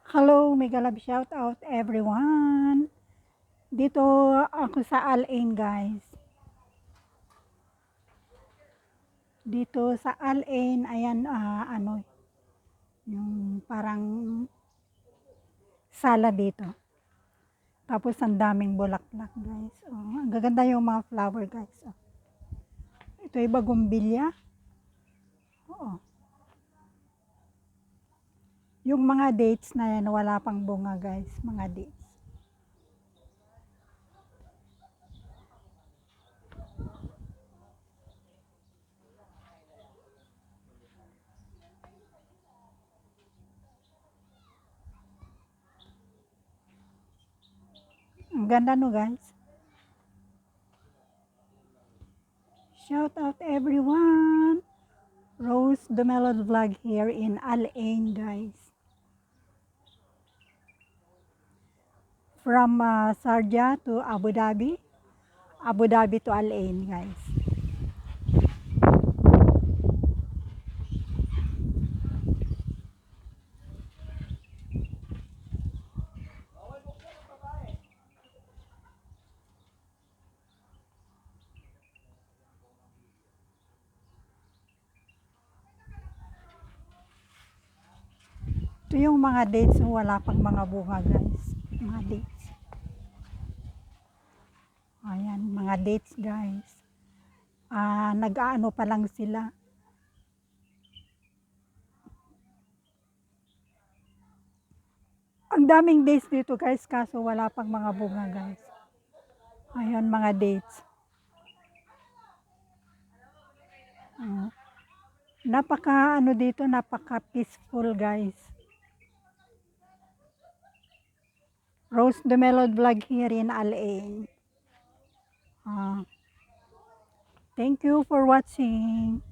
Hello, mega love shout out everyone. Dito ako sa Al-Ain guys. Dito sa Al-Ain, ayan yung parang sala dito. Tapos ang daming bulaklak guys. Oh, ang gaganda yung mga flower guys. Oh. Ito ay bagumbilya. Oo. Yung mga dates na yan, wala pang bunga guys. Mga dates. Ang ganda no guys. Shout out everyone. Rose the Melody Vlog here in Al-Ain guys. From Sharjah to Abu Dhabi. Abu Dhabi to Al-Ain guys. Ito yung mga dates, wala pang mga bunga guys. Mga dates. Ayan, mga dates guys. Nag-aano pa lang sila. Ang daming dates dito guys, kaso wala pang mga bunga guys. Ayan, mga dates. Napaka ano dito, napaka peaceful guys. Rose the Melody Vlog here in Al-Ain. Thank you for watching.